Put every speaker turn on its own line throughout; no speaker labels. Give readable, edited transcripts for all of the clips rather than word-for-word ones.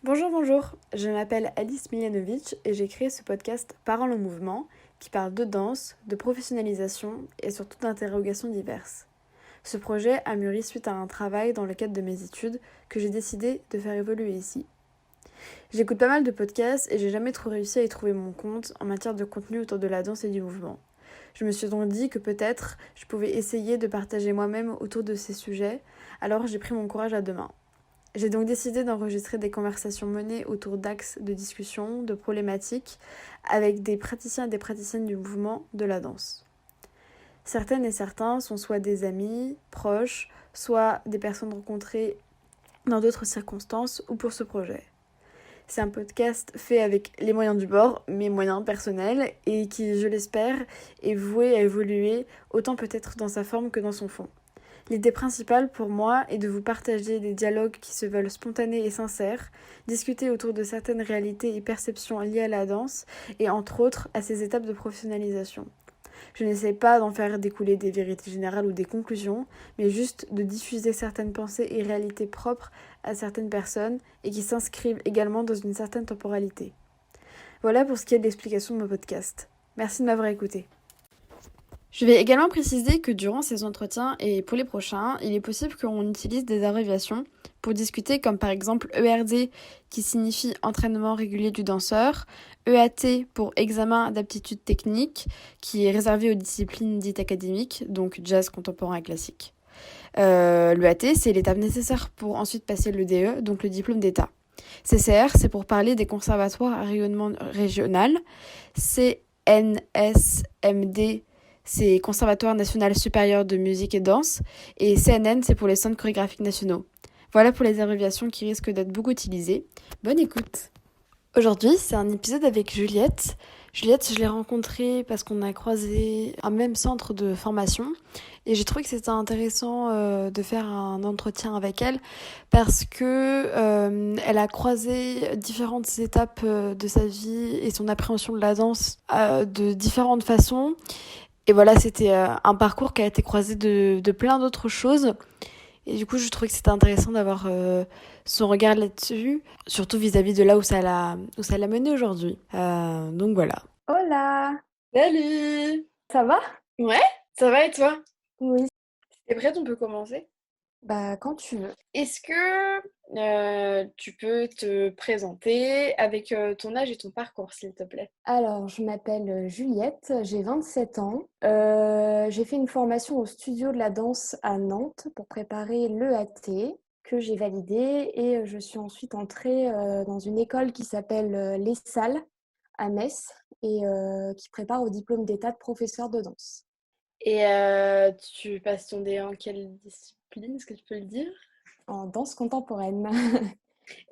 Bonjour, je m'appelle Alice Miljanovic et j'ai créé ce podcast Parole en mouvement qui parle de danse, de professionnalisation et surtout d'interrogations diverses. Ce projet a mûri suite à un travail dans le cadre de mes études que j'ai décidé de faire évoluer ici. J'écoute pas mal de podcasts et j'ai jamais trop réussi à y trouver mon compte en matière de contenu autour de la danse et du mouvement. Je me suis donc dit que peut-être je pouvais essayer de partager moi-même autour de ces sujets, alors j'ai pris mon courage à deux mains. J'ai donc décidé d'enregistrer des conversations menées autour d'axes de discussion, de problématiques, avec des praticiens et des praticiennes du mouvement de la danse. Certaines et certains sont soit des amis, proches, soit des personnes rencontrées dans d'autres circonstances ou pour ce projet. C'est un podcast fait avec les moyens du bord, mes moyens personnels, et qui, je l'espère, est voué à évoluer autant peut-être dans sa forme que dans son fond. L'idée principale pour moi est de vous partager des dialogues qui se veulent spontanés et sincères, discuter autour de certaines réalités et perceptions liées à la danse et entre autres à ses étapes de professionnalisation. Je n'essaie pas d'en faire découler des vérités générales ou des conclusions, mais juste de diffuser certaines pensées et réalités propres à certaines personnes et qui s'inscrivent également dans une certaine temporalité. Voilà pour ce qui est de l'explication de mon podcast. Merci de m'avoir écouté. Je vais également préciser que durant ces entretiens et pour les prochains, il est possible qu'on utilise des abréviations pour discuter comme par exemple ERD qui signifie entraînement régulier du danseur, EAT pour examen d'aptitude technique qui est réservé aux disciplines dites académiques, donc jazz contemporain et classique. L'EAT c'est l'étape nécessaire pour ensuite passer le DE, donc le diplôme d'État. CCR c'est pour parler des conservatoires à rayonnement régional, CNSMD c'est Conservatoire national supérieur de musique et danse, et CNN, c'est pour les centres chorégraphiques nationaux. Voilà pour les abréviations qui risquent d'être beaucoup utilisées. Bonne écoute. Aujourd'hui, c'est un épisode avec Juliette. Juliette, je l'ai rencontrée parce qu'on a croisé un même centre de formation et j'ai trouvé que c'était intéressant de faire un entretien avec elle parce que elle a croisé différentes étapes de sa vie et son appréhension de la danse de différentes façons. Et voilà, c'était un parcours qui a été croisé de plein d'autres choses. Et du coup, je trouvais que c'était intéressant d'avoir son regard là-dessus, surtout vis-à-vis de là où ça l'a mené aujourd'hui. Donc voilà.
Hola,
Salut!
ça va?
Ouais, ça va et toi?
Oui,
T'es prête, on peut commencer?
bah quand tu veux.
Est-ce que tu peux te présenter avec ton âge et ton parcours, s'il te plaît?
Alors, je m'appelle Juliette, j'ai 27 ans. J'ai fait une formation au studio de la danse à Nantes pour préparer l'EAT que j'ai validé et je suis ensuite entrée dans une école qui s'appelle Les Salles à Metz et qui prépare au diplôme d'état de professeur de danse.
Et tu passes ton DE en quelle discipline? Est-ce que tu peux le dire?
En danse contemporaine.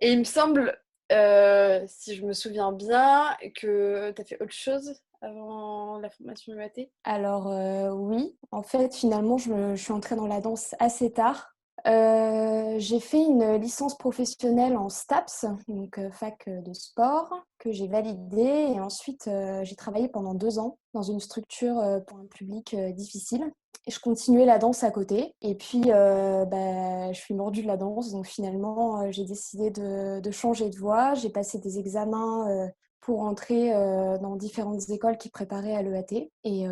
Et il me semble, si je me souviens bien, que tu as fait autre chose avant la formation UAT?
Alors oui, en fait finalement je suis entrée dans la danse assez tard. J'ai fait une licence professionnelle en STAPS, donc fac de sport, que j'ai validée et ensuite j'ai travaillé pendant 2 ans dans une structure pour un public difficile. Et je continuais la danse à côté et puis je suis mordue de la danse donc finalement j'ai décidé de changer de voie. J'ai passé des examens pour entrer dans différentes écoles qui préparaient à l'EAT. Et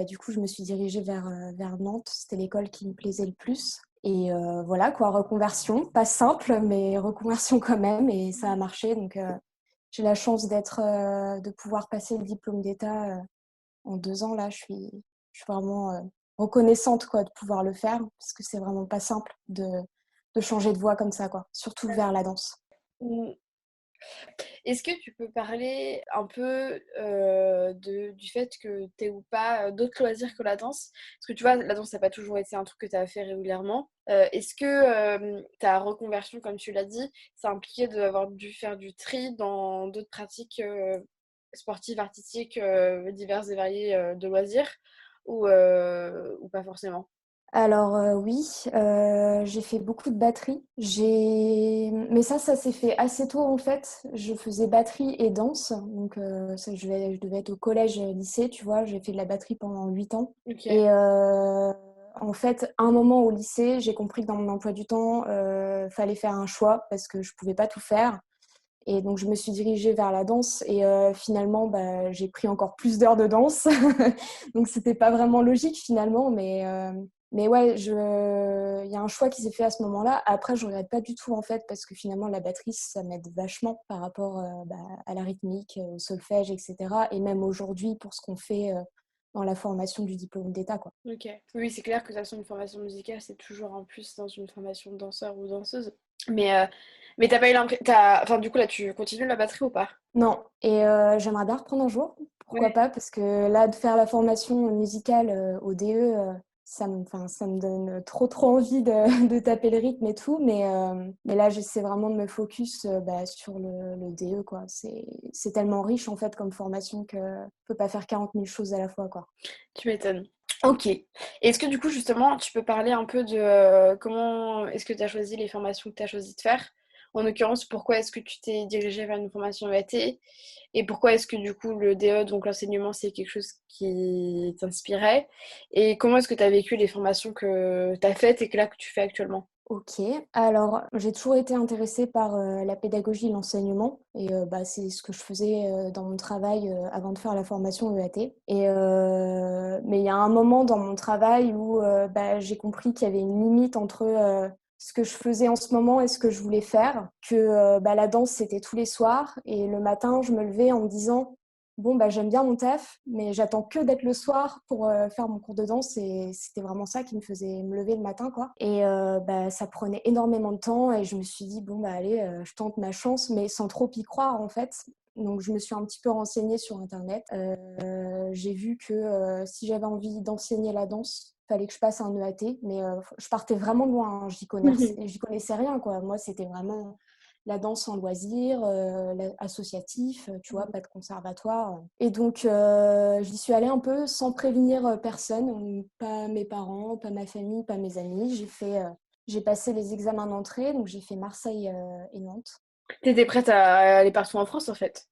du coup, je me suis dirigée vers Nantes. C'était l'école qui me plaisait le plus. Et voilà, quoi, reconversion. Pas simple, mais reconversion quand même. Et ça a marché. Donc, j'ai la chance de pouvoir passer le diplôme d'État en 2 ans. Là, je suis vraiment reconnaissante quoi, de pouvoir le faire. Parce que c'est vraiment pas simple de changer de voie comme ça, quoi. Surtout vers la danse.
Mmh. Est-ce que tu peux parler un peu du fait que tu aies ou pas d'autres loisirs que la danse? Parce que tu vois, la danse, ça n'a pas toujours été un truc que tu as fait régulièrement. Est-ce que ta reconversion, comme tu l'as dit, ça a impliqué d'avoir dû faire du tri dans d'autres pratiques sportives, artistiques, diverses et variées de loisirs ou pas forcément?
Alors oui, j'ai fait beaucoup de batterie. Mais ça s'est fait assez tôt en fait. Je faisais batterie et danse, donc je devais être au collège, lycée, tu vois. J'ai fait de la batterie pendant 8 ans.
Ok.
Et en fait, à un moment au lycée, j'ai compris que dans mon emploi du temps, fallait faire un choix parce que je pouvais pas tout faire. Et donc, je me suis dirigée vers la danse et finalement, j'ai pris encore plus d'heures de danse. Donc, c'était pas vraiment logique finalement, mais ouais, il y a un choix qui s'est fait à ce moment-là. Après, je regrette pas du tout en fait, parce que finalement, la batterie, ça m'aide vachement par rapport à la rythmique, au solfège, etc. Et même aujourd'hui, pour ce qu'on fait dans la formation du diplôme d'État, quoi.
Ok. Oui, c'est clair que de toute façon, une formation musicale, c'est toujours un plus dans une formation de danseur ou danseuse. Mais t'as pas eu l'impression. Enfin, du coup, là, tu continues la batterie ou pas?
Non, et j'aimerais bien reprendre un jour, pourquoi
Ouais.
pas, parce que là, de faire la formation musicale au DE, ça me donne trop envie de taper le rythme et tout, mais là, j'essaie vraiment de me focus sur le DE, quoi. C'est tellement riche, en fait, comme formation que je peux pas faire 40 000 choses à la fois, quoi.
Tu m'étonnes. Ok. Et est-ce que du coup, justement, tu peux parler un peu de comment est-ce que tu as choisi les formations que tu as choisi de faire? En l'occurrence, pourquoi est-ce que tu t'es dirigée vers une formation EAT? Et pourquoi est-ce que du coup, le DE, donc l'enseignement, c'est quelque chose qui t'inspirait? Et comment est-ce que tu as vécu les formations que tu as faites et que là, que tu fais actuellement?
Ok, alors j'ai toujours été intéressée par la pédagogie et l'enseignement et c'est ce que je faisais dans mon travail avant de faire la formation EAT. Mais il y a un moment dans mon travail où j'ai compris qu'il y avait une limite entre ce que je faisais en ce moment et ce que je voulais faire, que la danse c'était tous les soirs et le matin je me levais en me disant bon, j'aime bien mon taf, mais j'attends que d'être le soir pour faire mon cours de danse. Et c'était vraiment ça qui me faisait me lever le matin, quoi. Et ça prenait énormément de temps. Et je me suis dit, bon, allez, je tente ma chance, mais sans trop y croire, en fait. Donc, je me suis un petit peu renseignée sur Internet. J'ai vu que si j'avais envie d'enseigner la danse, fallait que je passe un EAT. Mais je partais vraiment de loin, hein. J'y connaissais rien, quoi. Moi, c'était vraiment la danse en loisir, associatif, tu vois, pas de conservatoire. Et donc, j'y suis allée un peu sans prévenir personne, pas mes parents, pas ma famille, pas mes amis. J'ai passé les examens d'entrée, donc j'ai fait Marseille et Nantes.
T'étais prête à aller partout en France, en fait?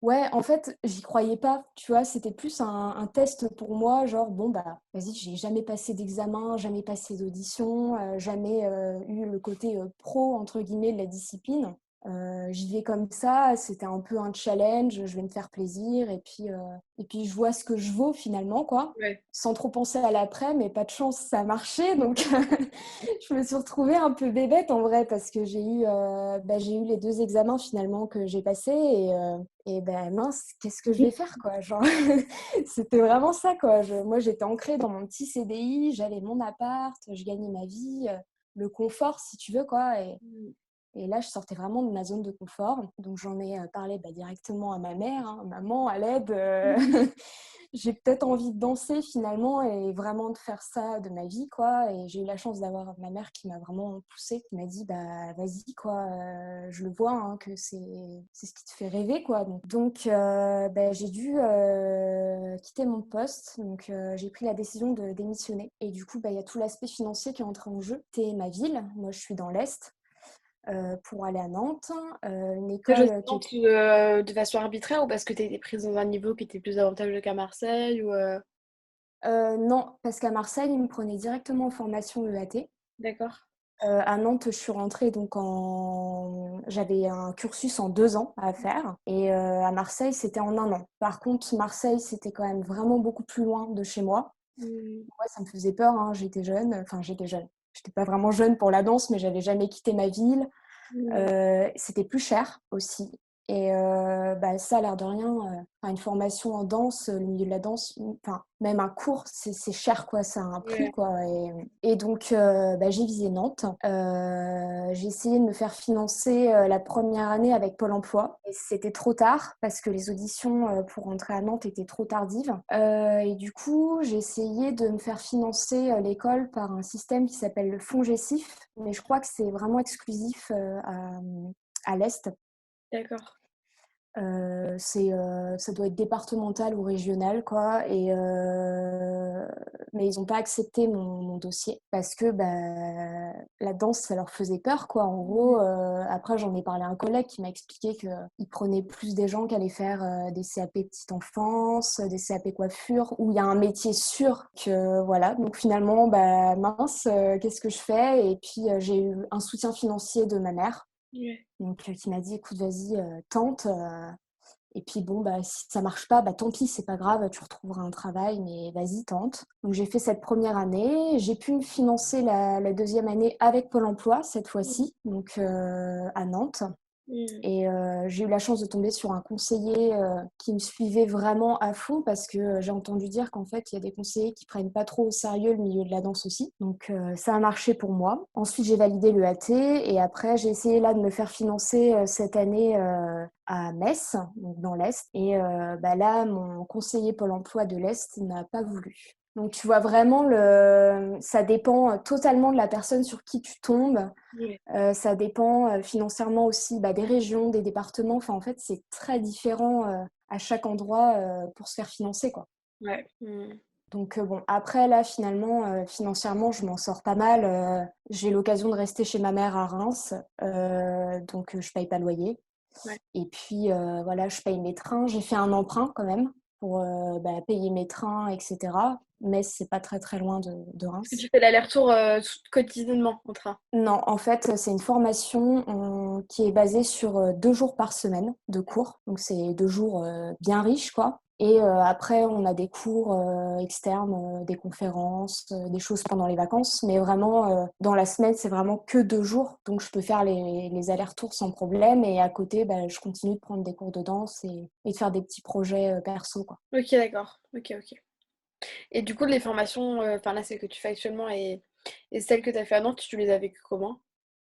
Ouais, en fait, j'y croyais pas, tu vois, c'était plus un test pour moi, genre, bon, vas-y, j'ai jamais passé d'examen, jamais passé d'audition, jamais eu le côté pro, entre guillemets, de la discipline. J'y vais comme ça, c'était un peu un challenge, je vais me faire plaisir, et puis je vois ce que je vaux finalement, quoi,
Ouais.
sans trop penser à l'après, mais pas de chance, ça a marché, donc je me suis retrouvée un peu bébête en vrai, parce que j'ai eu les 2 examens finalement que j'ai passés, et mince, qu'est-ce que je vais faire, quoi, genre c'était vraiment ça, quoi. Moi, j'étais ancrée dans mon petit CDI, j'avais mon appart, je gagnais ma vie, le confort, si tu veux, quoi. Et là, je sortais vraiment de ma zone de confort. Donc, j'en ai parlé directement à ma mère, hein. Maman, à l'aide, j'ai peut-être envie de danser finalement et vraiment de faire ça de ma vie, quoi. Et j'ai eu la chance d'avoir ma mère qui m'a vraiment poussée, qui m'a dit, vas-y, quoi, je le vois, hein, que c'est ce qui te fait rêver, quoi. Donc j'ai dû quitter mon poste. Donc, j'ai pris la décision de démissionner. Et du coup, il y a tout l'aspect financier qui est entré en jeu. C'était ma ville. Moi, je suis dans l'Est. Pour aller à Nantes, une
T'as choisi
école qui est...
Nantes de façon arbitraire ou parce que t'as été prise dans un niveau qui était plus avantageux qu'à Marseille ou
Non, parce qu'à Marseille, ils me prenaient directement en formation EAT.
D'accord.
À Nantes, je suis rentrée j'avais un cursus en 2 ans à faire et à Marseille, c'était en 1 an. Par contre, Marseille, c'était quand même vraiment beaucoup plus loin de chez moi.
Mm.
Moi, ça me faisait peur, hein. J'étais jeune, enfin j'étais jeune. J'étais pas vraiment jeune pour la danse, mais j'avais jamais quitté ma ville.
Mm.
C'était plus cher aussi. Et ça, a l'air de rien, une formation en danse, le milieu de la danse, même un cours, c'est cher, quoi, ça a un prix,
Ouais.
quoi. Et donc, j'ai visé Nantes. J'ai essayé de me faire financer la première année avec Pôle emploi. Et c'était trop tard parce que les auditions pour rentrer à Nantes étaient trop tardives. Et du coup, j'ai essayé de me faire financer l'école par un système qui s'appelle le fonds Gessif. Mais je crois que c'est vraiment exclusif à l'Est.
D'accord.
Ça doit être départemental ou régional, quoi. Mais ils n'ont pas accepté mon dossier parce que la danse, ça leur faisait peur, quoi. En gros, après, j'en ai parlé à un collègue qui m'a expliqué qu'ils prenaient plus des gens qui allaient faire des CAP petite enfance, des CAP coiffure, où il y a un métier sûr que, voilà. Donc finalement, mince, qu'est-ce que je fais? Et puis, j'ai eu un soutien financier de ma mère.
Ouais.
Donc qui m'a dit: «Écoute, vas-y, tente, et puis bon, bah, si ça marche pas, bah, tant pis, c'est pas grave, tu retrouveras un travail, mais vas-y, tente». Donc j'ai fait cette première année. J'ai pu me financer la 2e année avec Pôle emploi cette fois-ci, donc à Nantes.
Mmh.
Et j'ai eu la chance de tomber sur un conseiller, qui me suivait vraiment à fond parce que, j'ai entendu dire qu'en fait, il y a des conseillers qui prennent pas trop au sérieux le milieu de la danse aussi. Donc ça a marché pour moi. Ensuite, j'ai validé le AT et après j'ai essayé là de me faire financer, cette année, à Metz, donc dans l'Est et bah, là, mon conseiller Pôle emploi de l'Est n'a pas voulu. Donc tu vois vraiment ça dépend, totalement de la personne sur qui tu tombes.
Ouais.
Ça dépend, financièrement aussi, bah, des régions, des départements. Enfin, en fait, c'est très différent, à chaque endroit, pour se faire financer, quoi.
Ouais. Mmh.
Donc bon, après là, finalement, financièrement, je m'en sors pas mal, j'ai l'occasion de rester chez ma mère à Reims, donc je paye pas le loyer
Ouais.
et puis, voilà, je paye mes trains. J'ai fait un emprunt quand même pour, bah, payer mes trains et cetera. Mais c'est pas très, très loin de
Est-ce que
Reims.
tu fais l'aller-retour, quotidiennement en train?
Non, en fait, c'est une formation, qui est basée sur, 2 jours par semaine de cours. Donc c'est 2 jours, bien riches, quoi et après on a des cours, externes, des conférences, des choses pendant les vacances. Mais vraiment, dans la semaine, c'est vraiment que 2 jours. Donc je peux faire les allers-retours sans problème et à côté, bah, je continue de prendre des cours de danse et de faire des petits projets, perso, quoi.
OK, d'accord. OK, OK. Et du coup, les formations, enfin là, celles que tu fais actuellement et celles que tu as fait à Nantes, tu les as vécues comment?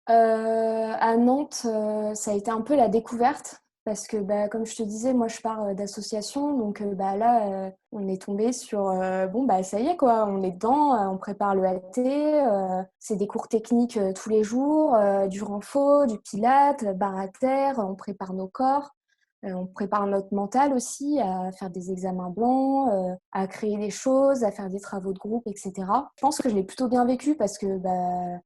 À Nantes, ça a été un peu la découverte parce que, bah, comme je te disais, moi, je pars, d'association donc bah, là, on est tombé sur, bon, bah, ça y est, quoi, on est dedans, on prépare le AT, c'est des cours techniques, tous les jours, du renfo, du pilates, barre à terre, on prépare nos corps, on prépare notre mental aussi à faire des examens blancs, à créer des choses, à faire des travaux de groupe et cetera. Je pense que je l'ai plutôt bien vécu parce que, bah,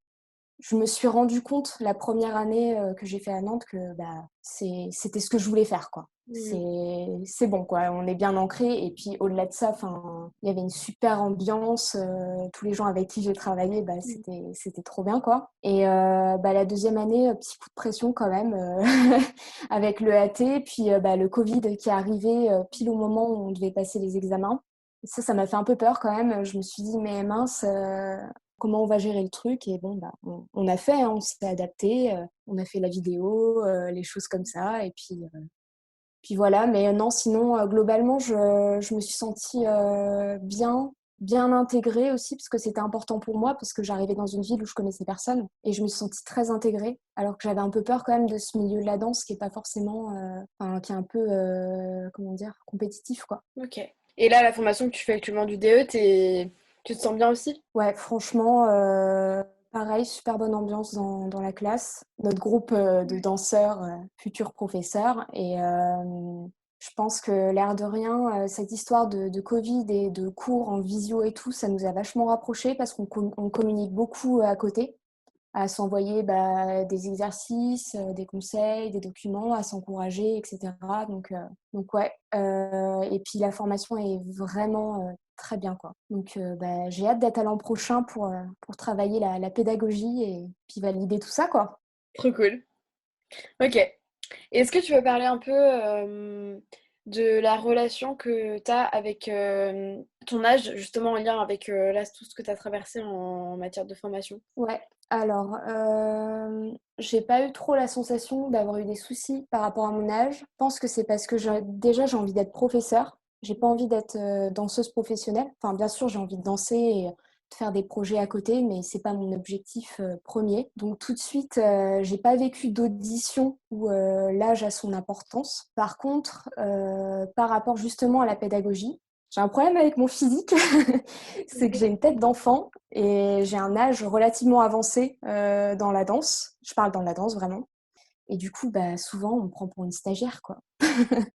je me suis rendu compte la première année, que j'ai fait à Nantes que, bah, c'était ce que je voulais faire, quoi.
Mmh.
C'est bon, quoi, on est bien ancré et puis au-delà de ça, enfin, il y avait une super ambiance, tous les gens avec qui j'ai travaillé, bah,
Mmh.
c'était trop bien, quoi et bah, la 2e année, petit coup de pression quand même, avec le AT puis, bah, le covid qui est arrivé, pile au moment où on devait passer les examens. Ça m'a fait un peu peur quand même, je me suis dit: «Mais mince, comment on va gérer le truc?» Et bon, bah, on a fait, hein, on s'est adapté, on a fait la vidéo, les choses comme ça et puis voilà. Mais non, sinon, globalement, je me suis sentie, bien intégrée aussi parce que c'était important pour moi, parce que j'arrivais dans une ville où je connaissais personne et je me suis sentie très intégrée. Alors que j'avais un peu peur quand même de ce milieu de la danse qui est pas forcément, enfin qui est un peu, comment dire? Compétitif, quoi.
OK. Et là, la formation que tu fais actuellement du DE, tu te sens bien aussi?
Ouais, franchement, pareil, super bonne ambiance dans la classe. Notre groupe, de danseurs, futurs professeurs et je pense que l'air de rien, cette histoire de covid et de cours en visio et tout, ça nous a vachement rapprochés parce on communique beaucoup, à côté à s'envoyer, bah, des exercices, des conseils, des documents, à s'encourager et cetera donc ouais, et puis la formation est vraiment, très bien, quoi. Donc bah, j'ai hâte d'être à l'an prochain pour travailler la pédagogie et puis valider tout ça, quoi.
Trop cool. OK. Et est-ce que tu veux parler un peu, de la relation que tu as avec, ton âge, justement en lien avec, là, tout ce que tu as traversé en matière de formation?
Ouais, alors, j'ai pas eu trop la sensation d'avoir eu des soucis par rapport à mon âge. Je pense que c'est parce que j'ai envie d'être professeure. J'ai pas envie d'être, danseuse professionnelle. Enfin, bien sûr, j'ai envie de danser et de faire des projets à côté, mais c'est pas mon objectif, 1er. Donc tout de suite, j'ai pas vécu d'audition où, l'âge a son importance. Par contre, par rapport justement à la pédagogie, j'ai un problème avec mon physique, c'est que j'ai une tête d'enfant et j'ai un âge relativement avancé, dans la danse. Je parle dans la danse vraiment et du coup, bah, souvent on me prend pour une stagiaire, quoi.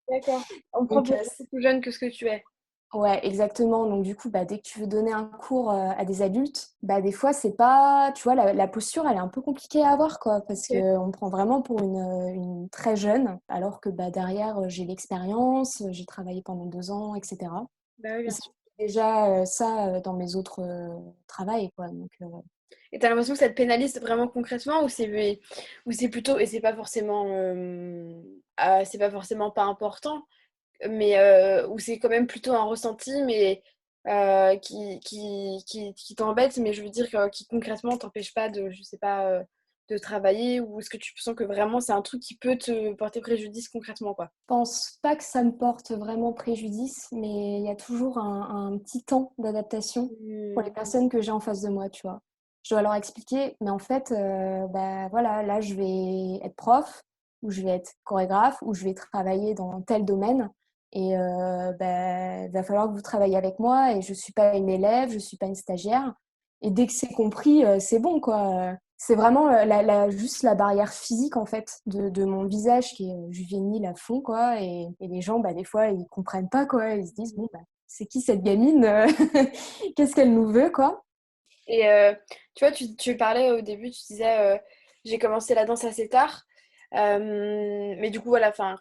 D'accord. On prend
Donc
pour beaucoup plus jeune que ce que tu es.
ouais, exactement. Donc du coup, bah, dès que tu veux donner un cours, à des adultes, bah, des fois c'est pas tu vois, la posture, elle est un peu compliquée à avoir, quoi, parce
OK.
qu'on me prend vraiment pour une très jeune, alors que, bah, derrière, j'ai l'expérience, j'ai travaillé pendant 2 ans et cetera.
Bah oui,
Et
bien
c'est
sûr.
déjà, ça, dans mes autres, travails, quoi,
Et t'as l'impression que ça te pénalise vraiment concrètement ou c'est plutôt, et c'est pas forcément pas important, mais où c'est quand même plutôt un ressenti, mais qui t'embête, mais je veux dire qui concrètement t'empêche pas de, je sais pas, de travailler, ou est-ce que tu sens que vraiment c'est un truc qui peut te porter préjudice concrètement, quoi?
Je pense pas que ça me porte vraiment préjudice, mais il y a toujours un petit temps d'adaptation pour les
Hmm.
personnes que j'ai en face de moi, tu vois. Je dois leur expliquer, mais en fait, bah voilà, là je vais être prof, ou je vais être chorégraphe, ou je vais travailler dans tel domaine, et bah, il va falloir que vous travaillez avec moi, et je suis pas une élève, je suis pas une stagiaire, et dès que c'est compris, c'est bon, quoi. C'est vraiment juste la barrière physique, en fait, de mon visage qui est juvénile à fond, quoi. Et les gens, bah, des fois, ils comprennent pas, quoi. Ils se disent, bon, bah, c'est qui cette gamine? Qu'est-ce qu'elle nous veut, quoi?
Et tu vois, tu parlais au début, tu disais j'ai commencé la danse assez tard. Mais du coup, voilà, enfin,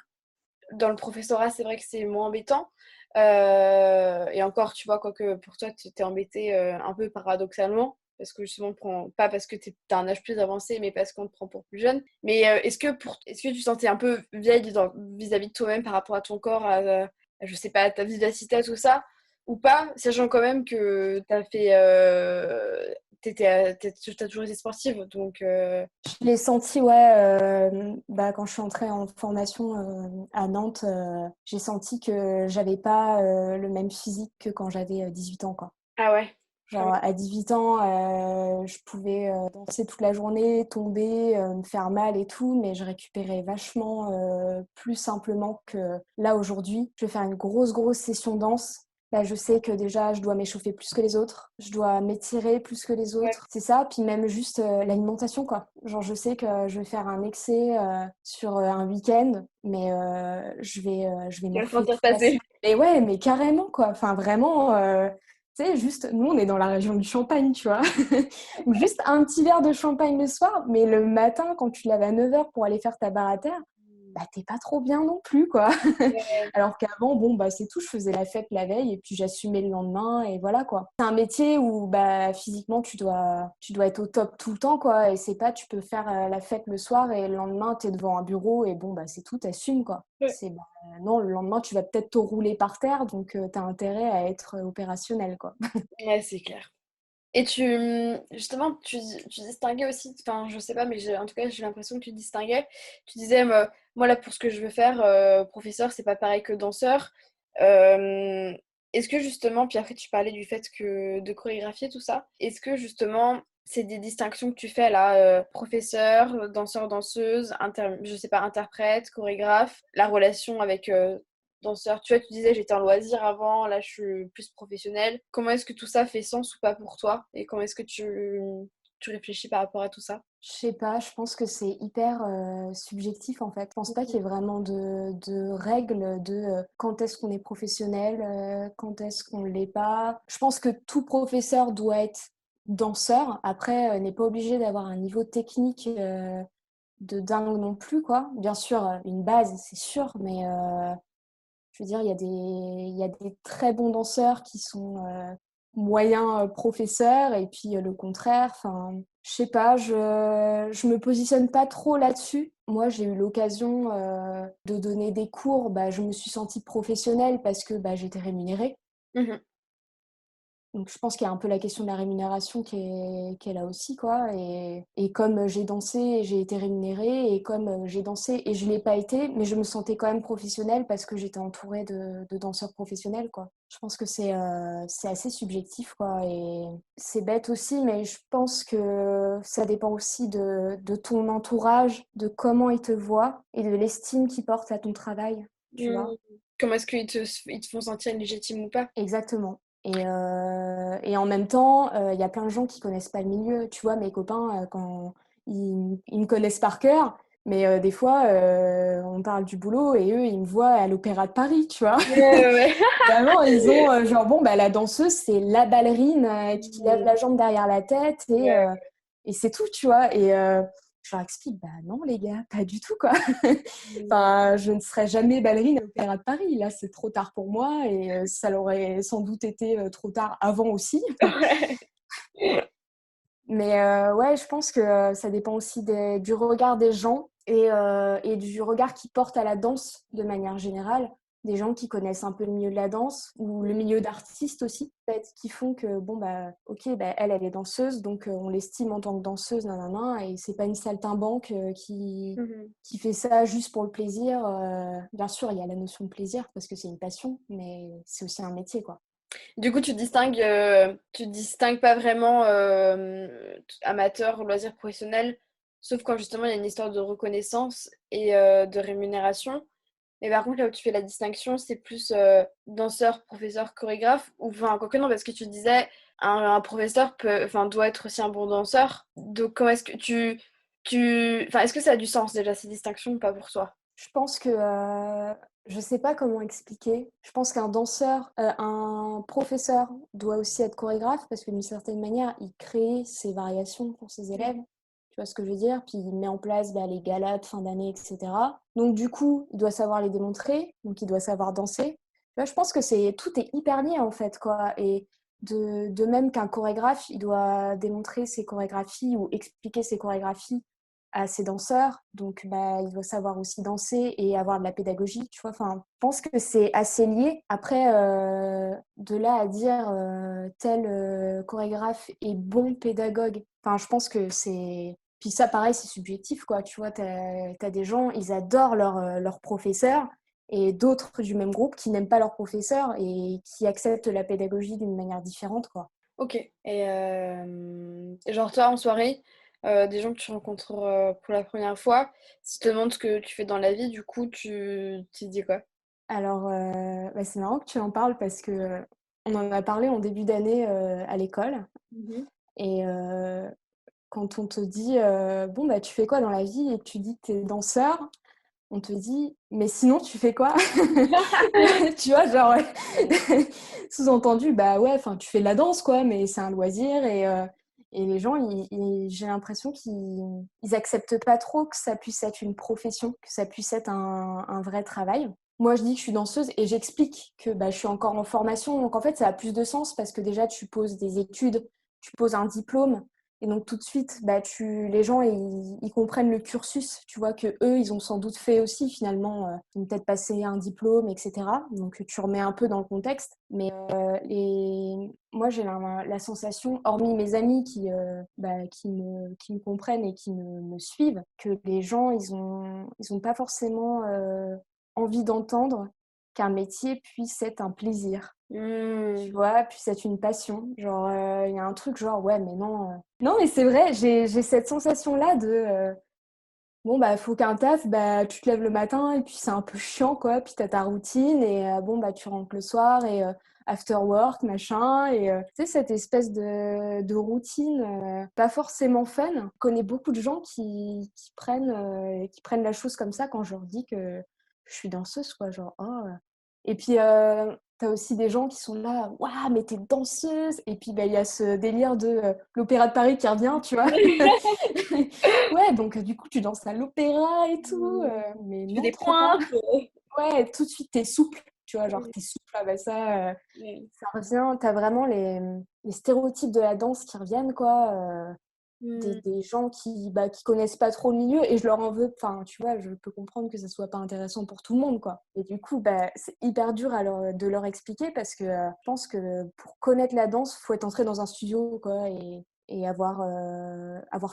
dans le professorat, c'est vrai que c'est moins embêtant. Et encore, tu vois, quoique pour toi, tu t'es embêté un peu paradoxalement, parce que justement, pas parce que t'as un âge plus avancé, mais parce qu'on te prend pour plus jeune. Mais est-ce que tu te sentais un peu vieille vis-à-vis de toi-même par rapport à ton corps, je sais pas, à ta vivacité, tout ça, ou pas, sachant quand même que t'as toujours été sportive, donc
Je l'ai senti, ouais, bah, quand je suis entrée en formation à Nantes, j'ai senti que j'avais pas le même physique que quand j'avais 18 ans, quoi.
ah ouais, quand
Genre, à 18 ans, je pouvais danser toute la journée, tomber, me faire mal et tout, mais je récupérais vachement plus simplement que là aujourd'hui. Je vais faire une grosse session danse. Là, je sais que déjà, je dois m'échauffer plus que les autres. Je dois m'étirer plus que les
même.
autres. C'est ça. Puis même juste l'alimentation, quoi. Genre, je sais que je vais faire un excès sur un week-end, mais je vais
Tu vas le
morfler
sentir
toute la
passer.
semaine. Et ouais, mais carrément, quoi. Enfin, vraiment. Tu sais, juste, nous, on est dans la région du Champagne, tu vois. Ou juste un petit verre de champagne le soir, mais le matin, quand tu te lèves à 9 heures pour aller faire ta barre à terre, bah, t'es pas trop bien non plus, quoi.
Ouais.
Alors qu'avant, bon, bah, c'est tout, je faisais la fête la veille et puis j'assumais le lendemain et voilà, quoi. C'est un métier où, bah, physiquement, tu dois être au top tout le temps, quoi. Et c'est pas, tu peux faire la fête le soir et le lendemain, t'es devant un bureau et bon, bah, c'est tout, t'assumes, quoi.
Ouais.
C'est, bah, non, le lendemain, tu vas peut-être te rouler par terre, donc t'as intérêt à être opérationnel, quoi.
Ouais, c'est clair. Et justement, tu distinguais aussi, enfin, je sais pas, mais en tout cas, j'ai l'impression que tu distinguais. Tu disais, moi, là, pour ce que je veux faire, professeur, c'est pas pareil que danseur. Euh, Est-ce que justement, puis après, tu parlais du fait que de chorégraphier tout ça, est-ce que justement, c'est des distinctions que tu fais là, professeur, danseur, danseuse, je sais pas, interprète, chorégraphe, la relation avec danseur. Tu vois, tu disais j'étais en loisir avant, là je suis plus professionnelle. Comment est-ce que tout ça fait sens ou pas pour toi? Et comment est-ce que tu réfléchis par rapport à tout ça?
Je sais pas, je pense que c'est hyper subjectif en fait. Je pense pas qu'il y ait vraiment de règles de quand est-ce qu'on est professionnel, quand est-ce qu'on l'est pas. Je pense que tout professeur doit être danseur. Après, n'est pas obligé d'avoir un niveau technique de dingue non plus, quoi. Bien sûr, une base, c'est sûr, mais je veux dire, il y a des très bons danseurs qui sont moyens professeurs et puis le contraire. Enfin, je sais pas, je me positionne pas trop là-dessus. Moi, j'ai eu l'occasion de donner des cours. Bah, je me suis sentie professionnelle parce que bah, j'étais rémunérée.
Mhm.
Donc, je pense qu'il y a un peu la question de la rémunération qui est là aussi, quoi. Et comme j'ai dansé, j'ai été rémunérée. Et comme j'ai dansé et je ne l'ai pas été, mais je me sentais quand même professionnelle parce que j'étais entourée de danseurs professionnels, quoi. Je pense que c'est assez subjectif, quoi. Et c'est bête aussi, mais je pense que ça dépend aussi de ton entourage, de comment ils te voient et de l'estime qu'ils portent à ton travail, tu vois.
Mhm. Comment est-ce ils te font sentir légitime ou pas?
Exactement. Et en même temps, il y a plein de gens qui connaissent pas le milieu. Tu vois, mes copains, quand ils me connaissent par cœur, mais des fois, on parle du boulot et eux, ils me voient à l'Opéra de Paris, tu vois.
Ouais, ouais, ouais.
Vraiment, ils ont genre, bon, bah, la danseuse, c'est la ballerine qui lève
Mhm.
la jambe derrière la tête
Ouais.
et c'est tout, tu vois. Et je leur explique, bah non, les gars, pas du tout, quoi.
Mhm.
Enfin, je ne serais jamais ballerine à l'Opéra de Paris. Là, c'est trop tard pour moi et ça l'aurait sans doute été trop tard avant aussi.
Ouais.
Mais ouais, je pense que ça dépend aussi du regard des gens et du regard qu'ils portent à la danse de manière générale. Des gens qui connaissent un peu le milieu de la danse ou le milieu d'artistes aussi, peut-être, qui font que, bon, bah, ok, bah, elle est danseuse, donc on l'estime en tant que danseuse, nanana, et c'est pas une saltimbanque
Mhm.
qui fait ça juste pour le plaisir. Bien sûr, il y a la notion de plaisir parce que c'est une passion, mais c'est aussi un métier, quoi.
Du coup, tu distingues pas vraiment amateur, loisir professionnel, sauf quand justement il y a une histoire de reconnaissance et de rémunération. Mais par contre, là où tu fais la distinction, c'est plus danseur, professeur, chorégraphe, ou enfin, quoique non, parce que tu disais, un professeur doit être aussi un bon danseur. Donc, comment est-ce que enfin, est-ce que ça a du sens déjà, ces distinctions, ou pas pour toi?
Je pense que je sais pas comment expliquer. Je pense qu'un danseur, un professeur doit aussi être chorégraphe parce que d'une certaine manière, il crée ses variations pour ses élèves. Tu vois ce que je veux dire? Puis il met en place bah, les galas de fin d'année, etc. Donc du coup, il doit savoir les démontrer, donc il doit savoir danser. Tu vois, je pense que tout est hyper lié en fait, quoi. Et de même qu'un chorégraphe, il doit démontrer ses chorégraphies ou expliquer ses chorégraphies à ses danseurs, donc bah, il doit savoir aussi danser et avoir de la pédagogie, tu vois. Enfin, je pense que c'est assez lié. Après, de là à dire tel chorégraphe est bon pédagogue, enfin, je pense que c'est... Puis ça, pareil, c'est subjectif, quoi. Tu vois, t'as des gens, ils adorent leur professeur, et d'autres du même groupe qui n'aiment pas leur professeur et qui acceptent la pédagogie d'une manière différente, quoi.
Ok. Et genre, toi, en soirée, des gens que tu rencontres pour la première fois, s'ils te demandent ce que tu fais dans la vie, du coup, tu dis quoi?
Alors, bah, c'est marrant que tu en parles parce que on en a parlé en début d'année à l'école.
Mhm.
Et quand on te dit bon, bah, tu fais quoi dans la vie et que tu dis que tu es danseur, on te dit mais sinon, tu fais quoi? Tu vois, genre, sous-entendu, bah ouais, enfin, tu fais de la danse, quoi, mais c'est un loisir et les gens, j'ai l'impression qu'ils acceptent pas trop que ça puisse être une profession, que ça puisse être un vrai travail. Moi, je dis que je suis danseuse et j'explique que bah, je suis encore en formation. Donc, en fait, ça a plus de sens parce que déjà, tu poses des études, tu poses un diplôme. Et donc, tout de suite, bah, les gens, ils comprennent le cursus. Tu vois que eux, ils ont sans doute fait aussi, finalement, ils ont peut-être passé un diplôme, etc. Donc, tu remets un peu dans le contexte. Mais moi, j'ai la sensation, hormis mes amis bah, qui me comprennent et qui me suivent, que les gens, ils ont pas forcément envie d'entendre qu'un métier puisse être un plaisir, tu
Hmm.
vois, puisse être une passion. Genre, il y a un truc genre, ouais, mais non. Non, mais c'est vrai, j'ai cette sensation-là de, bon, bah, faut qu'un taf, bah, tu te lèves le matin et puis c'est un peu chiant, quoi. Puis t'as ta routine et bon, bah, tu rentres le soir et after work, machin. Et tu sais, cette espèce de routine pas forcément fun. Je connais beaucoup de gens qui prennent la chose comme ça quand je leur dis que je suis danseuse, quoi. Genre, oh. Et puis, t'as aussi des gens qui sont là, waouh, mais t'es danseuse! Et puis, bah, il y a ce délire de l'Opéra de Paris qui revient, tu vois. Ouais, donc du coup, tu danses à l'opéra et tout, mais
Tu fais
non,
des
trop pas.
pointes.
Ouais, tout de suite, t'es souple, tu vois, genre t'es souple, ah bah
Ouais.
ça revient, t'as vraiment les stéréotypes de la danse qui reviennent, quoi,
Hmm.
des gens bah, qui connaissent pas trop le milieu, et je leur en veux, enfin, tu vois, je peux comprendre que ça soit pas intéressant pour tout le monde, quoi. Et du coup, bah, c'est hyper dur de leur expliquer parce que je pense que pour connaître la danse, faut être entré dans un studio, quoi, et avoir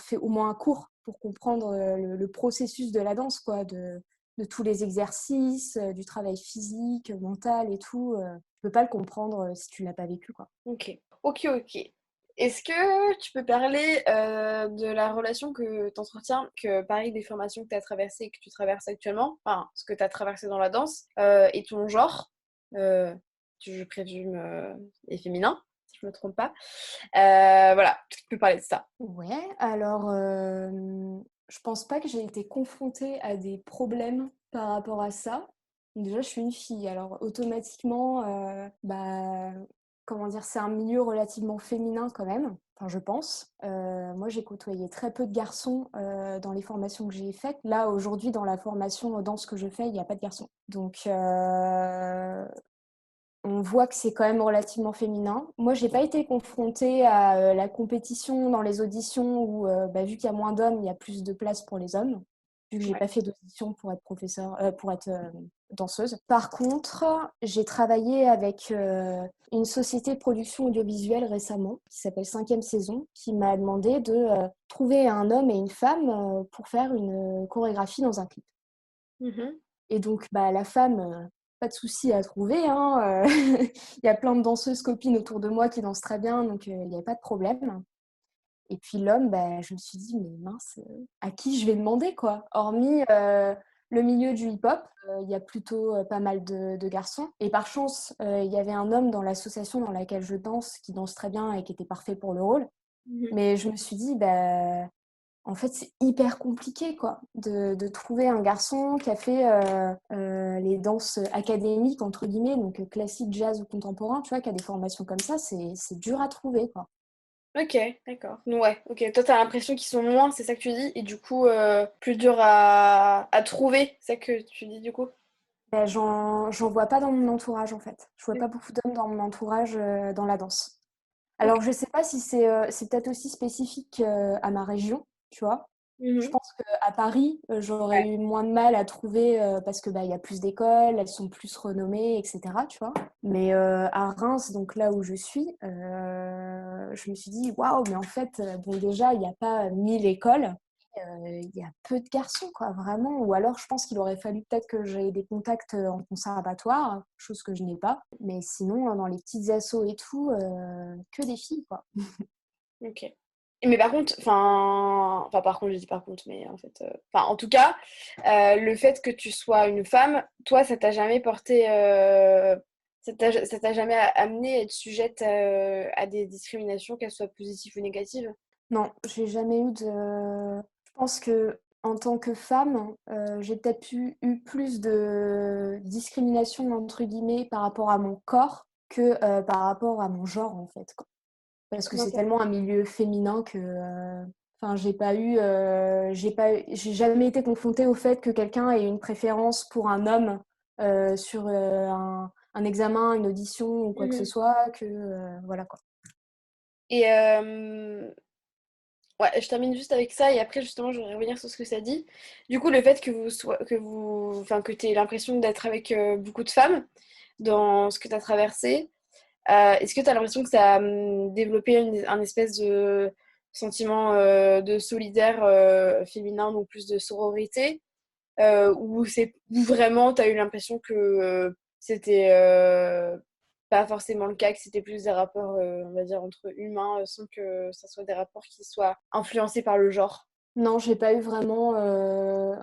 fait au moins un cours pour comprendre le processus de la danse, quoi, de tous les exercices, du travail physique, mental et tout. Tu peux pas le comprendre si tu l'as pas vécu, quoi.
Ok, ok. Est-ce que tu peux parler de la relation que tu entretiens, que pareil, des formations que tu as traversées et que tu traverses actuellement, enfin, ce que tu as traversé dans la danse, et ton genre, euh, je présume, est féminin, si je me trompe pas. Voilà, tu peux parler de ça.
Ouais, alors je pense pas que j'ai été confrontée à des problèmes par rapport à ça. Déjà, je suis une fille, alors automatiquement, bah, comment dire, c'est un milieu relativement féminin quand même, enfin je pense. Moi, j'ai côtoyé très peu de garçons dans les formations que j'ai faites. Là, aujourd'hui, dans la formation dans ce que je fais, il n'y a pas de garçons. Donc, on voit que c'est quand même relativement féminin. Moi, j'ai pas été confrontée à la compétition dans les auditions où, vu qu'il y a moins d'hommes, il y a plus de place pour les hommes, vu que j'ai
Ouais.
pas fait d'audition pour être pour être danseuse. Par contre, j'ai travaillé avec une société de production audiovisuelle récemment, qui s'appelle 5e saison, qui m'a demandé de trouver un homme et une femme pour faire une chorégraphie dans un clip.
Mhm.
Et donc, la femme, pas de souci à trouver, hein, il y a plein de danseuses copines autour de moi qui dansent très bien, donc il y avait pas de problème. Et puis l'homme, je me suis dit: «Mais mince, à qui je vais demander, quoi?» Hormis, le milieu du hip-hop, il y a plutôt, pas mal de garçons et par chance, il y avait un homme dans l'association dans laquelle je danse, qui danse très bien et qui était parfait pour le rôle.
Mhm.
Mais je me suis dit: en fait, c'est hyper compliqué, quoi, de trouver un garçon qui a fait les danses académiques, entre guillemets, donc classique, jazz ou contemporain, tu vois, qui a des formations comme ça, c'est dur à trouver, quoi.
Ok, d'accord. Ouais, ok. Toi, t'as l'impression qu'ils sont moins, c'est ça que tu dis, et du coup, plus dur à trouver, c'est ça que tu dis du coup?
J'en vois pas dans mon entourage, en fait. Je vois
Mm.
pas beaucoup d'hommes dans mon entourage dans la danse.
Ok.
Alors, je sais pas si c'est peut-être aussi spécifique à ma région, tu vois. Je
Mhm.
pense qu'à Paris, j'aurais
Ouais.
eu moins de mal à trouver parce que il y a plus d'écoles, elles sont plus renommées, etc. Tu vois. Mais à Reims, donc là où je suis, je me suis dit waouh, mais en fait, bon déjà, il n'y a pas 1000 écoles, il y a peu de garçons, quoi, vraiment. Ou alors, je pense qu'il aurait fallu peut-être que j'aie des contacts en conservatoire, chose que je n'ai pas. Mais sinon, dans les petites assos et tout, que des filles, quoi.
Ok. Mais par contre, enfin, par contre, je dis par contre, mais en fait, enfin, en tout cas, le fait que tu sois une femme, toi, ça t'a jamais porté, ça t'a jamais amené à être sujette à des discriminations, qu'elles soient positives ou négatives?
Non, j'ai jamais eu de. Je pense que en tant que femme, j'ai peut-être eu plus de discrimination entre guillemets par rapport à mon corps que par rapport à mon genre en fait, quoi. Parce que
Comment
c'est
ça?
tellement un milieu féminin que, enfin, j'ai jamais été confrontée au fait que quelqu'un ait une préférence pour un homme sur un examen, une audition ou quoi que ce
Mhm.
soit, que voilà quoi.
Et ouais, je termine juste avec ça et après justement je voudrais revenir sur ce que ça dit. Du coup, le fait enfin que tu aies l'impression d'être avec beaucoup de femmes dans ce que tu as traversé, est-ce que tu as l'impression que ça a développé un espèce de sentiment de solidaire féminin, donc plus de sororité, ou vraiment tu as eu l'impression que c'était pas forcément le cas, que c'était plus des rapports, on va dire, entre humains, sans que ça soit des rapports qui soient influencés par le genre?
Non, j'ai pas eu vraiment.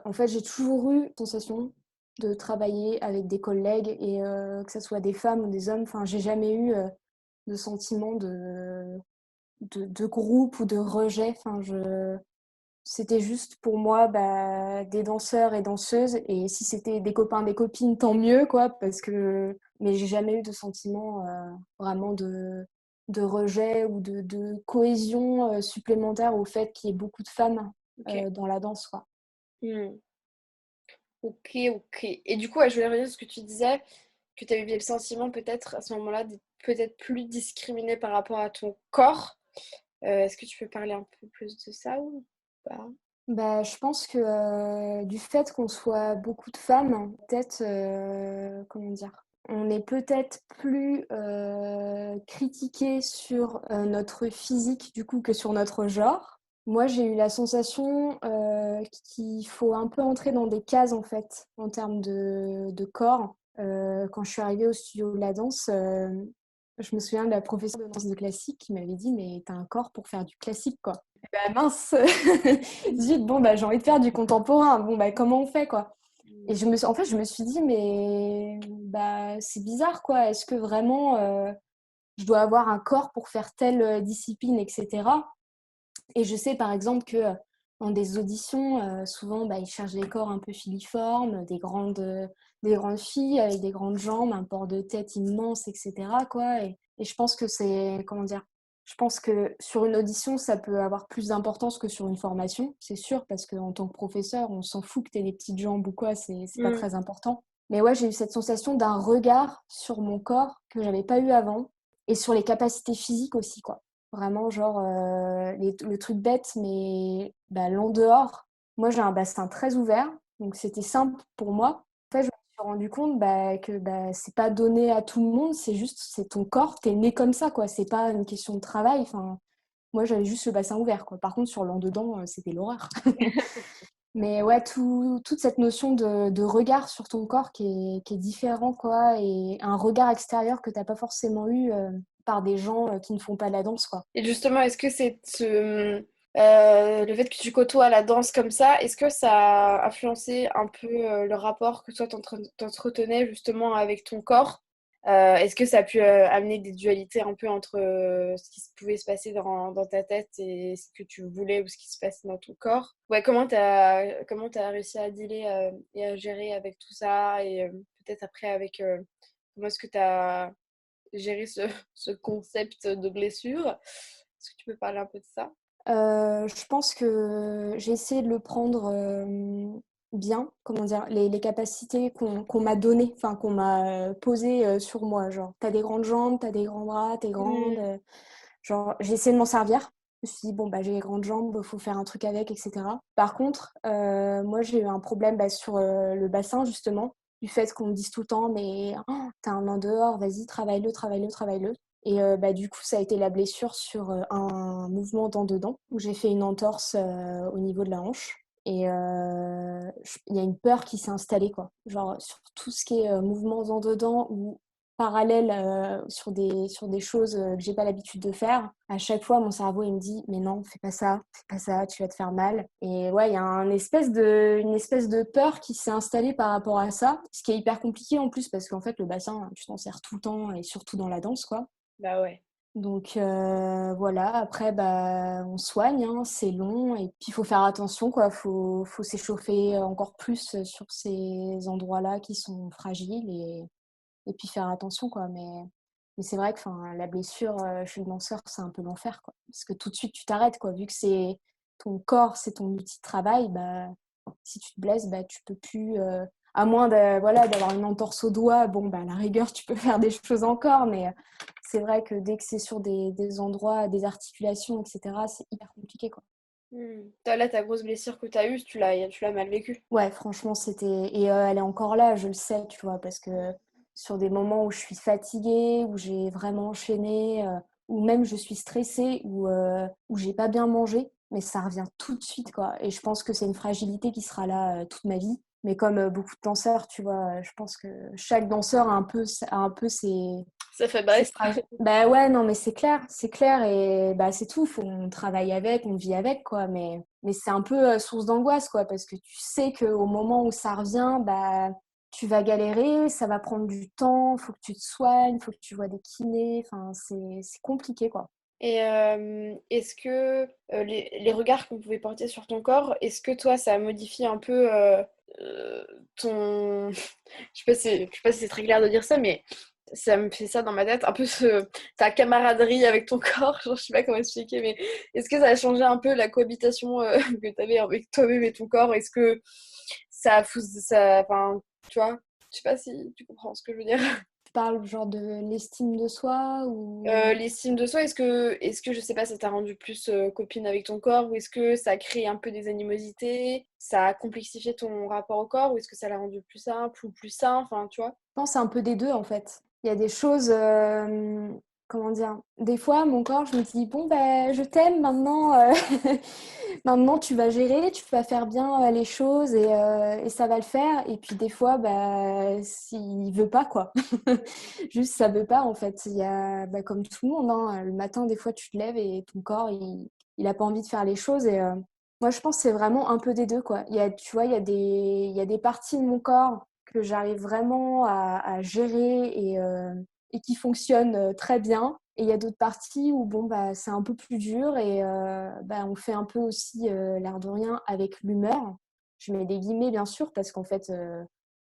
En fait, j'ai toujours eu la sensation de travailler avec des collègues et que ce soit des femmes ou des hommes. Enfin, j'ai jamais eu de sentiment de groupe ou de rejet. Enfin, c'était juste pour moi des danseurs et danseuses. Et si c'était des copains, des copines, tant mieux, quoi. Parce que. Mais j'ai jamais eu de sentiment vraiment de rejet ou de cohésion supplémentaire au fait qu'il y ait beaucoup de femmes
Ok.
dans la danse, quoi.
Hmm. Ok, ok. Et du coup, ouais, je voulais revenir sur ce que tu disais, que tu avais eu le sentiment peut-être à ce moment-là d'être peut-être plus discriminé par rapport à ton corps. Est-ce que tu peux parler un peu plus de ça ou pas?
Je pense que du fait qu'on soit beaucoup de femmes, peut-être, comment dire, on est peut-être plus critiqué sur notre physique du coup que sur notre genre. Moi, j'ai eu la sensation qu'il faut un peu entrer dans des cases en fait, en termes de corps. Quand je suis arrivée au studio de la danse, je me souviens de la professeure de danse de classique qui m'avait dit: «Mais t'as un corps pour faire du classique, quoi». Bah mince! Zut, bon, j'ai envie de faire du contemporain. Bon, comment on fait, quoi? Et en fait, je me suis dit, mais c'est bizarre, quoi. Est-ce que vraiment je dois avoir un corps pour faire telle discipline, etc. Et je sais, par exemple, que dans des auditions, souvent, ils cherchent des corps un peu filiformes, des grandes filles avec des grandes jambes, un port de tête immense, etc., quoi. Et je pense que c'est, comment dire, je pense que sur une audition, ça peut avoir plus d'importance que sur une formation, c'est sûr, parce qu'en tant que professeur, on s'en fout que tu aies des petites jambes ou quoi, c'est pas
Hmm.
très important. Mais ouais, j'ai eu cette sensation d'un regard sur mon corps que j'avais pas eu avant et sur les capacités physiques aussi, quoi. Vraiment, genre, le truc bête, mais bah, l'en dehors, moi j'ai un bassin très ouvert, donc c'était simple pour moi. En fait, je me suis rendu compte que c'est pas donné à tout le monde, c'est juste, c'est ton corps, t'es né comme ça, quoi. C'est pas une question de travail. Enfin, moi j'avais juste le bassin ouvert, quoi. Par contre, sur l'en dedans, c'était l'horreur. Mais ouais, toute cette notion de regard sur ton corps qui est différent, quoi, et un regard extérieur que t'as pas forcément eu par des gens qui ne font pas de la danse, quoi.
Et justement, est-ce que le fait que tu côtoies la danse comme ça, est-ce que ça a influencé un peu le rapport que toi t'entretenais justement avec ton corps? Est-ce que ça a pu amener des dualités un peu entre ce qui pouvait se passer dans ta tête et ce que tu voulais ou ce qui se passait dans ton corps? Ouais, comment t'as réussi à dealer et à gérer avec tout ça et peut-être après avec comment est-ce que t'as gérer ce concept de blessure. Est-ce que tu peux parler un peu de ça?
Je pense que j'ai essayé de le prendre bien, comment dire, les capacités qu'on m'a données, enfin qu'on m'a posées sur moi. Genre, t'as des grandes jambes, t'as des grands bras, t'es grande.
Hmm.
Genre, j'ai essayé de m'en servir. Je me suis dit, bon, bah, j'ai les grandes jambes, faut faire un truc avec, etc. Par contre, moi, j'ai eu un problème sur le bassin, justement, du fait qu'on me dise tout le temps, mais oh, t'as un en dehors, vas-y, travaille-le, travaille-le, travaille-le. Et du coup, ça a été la blessure sur un mouvement d'en-dedans, où j'ai fait une entorse au niveau de la hanche. Et il y a une peur qui s'est installée, quoi. Genre, sur tout ce qui est mouvements en dedans ou parallèle sur des choses que j'ai pas l'habitude de faire. À chaque fois, mon cerveau, il me dit, mais non, fais pas ça, tu vas te faire mal. Et ouais, il y a une espèce de peur qui s'est installée par rapport à ça, ce qui est hyper compliqué en plus, parce qu'en fait, le bassin, tu t'en sers tout le temps, et surtout dans la danse, quoi.
Bah ouais.
Donc voilà, après bah, on soigne, hein, c'est long et puis il faut faire attention quoi, faut s'échauffer encore plus sur ces endroits-là qui sont fragiles et puis faire attention quoi. Mais c'est vrai que la blessure chez le danseur c'est un peu l'enfer quoi, parce que tout de suite tu t'arrêtes quoi, vu que c'est ton corps, c'est ton outil de travail, bah si tu te blesses, bah tu peux plus. À moins voilà, d'avoir une entorse au doigt, bon, bah, à la rigueur, tu peux faire des choses encore, mais c'est vrai que dès que c'est sur des endroits, des articulations, etc., c'est hyper compliqué, quoi.
Hmm. Toi, là, ta grosse blessure que tu as eue, tu l'as mal vécue.
Ouais, franchement, c'était. Et elle est encore là, je le sais, tu vois, parce que sur des moments où je suis fatiguée, où j'ai vraiment enchaîné, ou même je suis stressée, où j'ai pas bien mangé, mais ça revient tout de suite, quoi. Et je pense que c'est une fragilité qui sera là toute ma vie. Mais comme beaucoup de danseurs, tu vois, je pense que chaque danseur a un peu
Ça fait
ses
bref.
Bah ouais, non, mais c'est clair, et bah c'est tout. On travaille avec, on vit avec, quoi. Mais c'est un peu source d'angoisse, quoi, parce que tu sais qu'au moment où ça revient, bah tu vas galérer, ça va prendre du temps, faut que tu te soignes, faut que tu vois des kinés. Enfin, c'est compliqué, quoi.
Et est-ce que les regards qu'on pouvait porter sur ton corps, est-ce que toi, ça modifie un peu ton... Je sais pas si c'est très clair de dire ça, mais ça me fait ça dans ma tête, un peu ta camaraderie avec ton corps, genre, je sais pas comment expliquer, mais est-ce que ça a changé un peu la cohabitation que tu avais avec toi-même et ton corps? Est-ce que enfin, tu vois, je sais pas si tu comprends ce que je veux dire.
Tu parles genre de l'estime de soi ou...
L'estime de soi, est-ce que, je sais pas, ça t'a rendu plus copine avec ton corps ou est-ce que ça a créé un peu des animosités, ça a complexifié ton rapport au corps ou est-ce que ça l'a rendu plus simple ou plus sain, enfin, tu vois?
Je pense que c'est un peu des deux en fait. Il y a des choses, comment dire, des fois mon corps, je me dis, bon, ben, je t'aime maintenant, maintenant tu vas gérer, tu vas faire bien les choses et ça va le faire. Et puis des fois, bah, s'il veut pas, quoi. Juste, ça veut pas en fait. Il y a, bah, comme tout le monde, hein, le matin, des fois, tu te lèves et ton corps, il a pas envie de faire les choses. Et moi, je pense que c'est vraiment un peu des deux, quoi. Tu vois, il y a des parties de mon corps que j'arrive vraiment à gérer et qui fonctionnent très bien. Et il y a d'autres parties où bon, bah, c'est un peu plus dur et bah, on fait un peu aussi l'air de rien avec l'humeur. Je mets des guillemets bien sûr parce qu'en fait,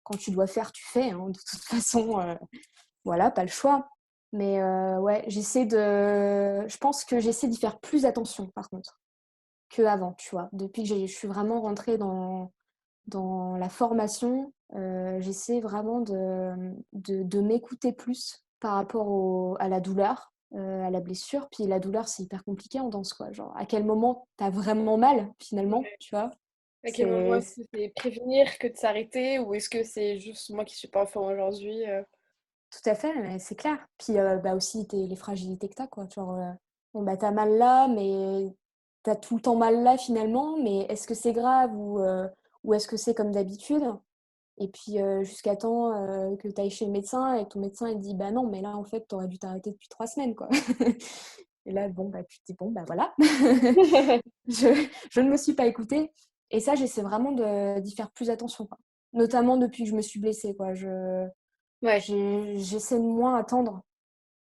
quand tu dois faire, tu fais, hein, de toute façon, voilà, pas le choix. Mais ouais, je pense que j'essaie d'y faire plus attention par contre qu'avant, tu vois. Depuis que je suis vraiment rentrée dans la formation, j'essaie vraiment de m'écouter plus par rapport à la douleur, à la blessure. Puis la douleur, c'est hyper compliqué en danse, quoi. Genre, à quel moment tu as vraiment mal, finalement,
Ouais.
tu vois?
À quel moment
C'est
est-ce que c'est prévenir que de s'arrêter ou est-ce que c'est juste moi qui suis pas en forme aujourd'hui?
Tout à fait, mais c'est clair. Puis, bah, aussi les fragilités que tu as, quoi. Genre, bon, bah, tu as mal là, mais tu as tout le temps mal là, finalement, mais est-ce que c'est grave ou est-ce que c'est comme d'habitude? Et puis, jusqu'à temps, que tu ailles chez le médecin et que ton médecin, il te dit: «Bah, non, mais là, en fait, tu aurais dû t'arrêter depuis 3 semaines, quoi». Et là, bon, bah, tu te dis: «Bon, bah, voilà, je ne me suis pas écoutée» et ça, j'essaie vraiment d'y faire plus attention, quoi. Notamment depuis que je me suis blessée, quoi.
Ouais,
J'essaie de moins attendre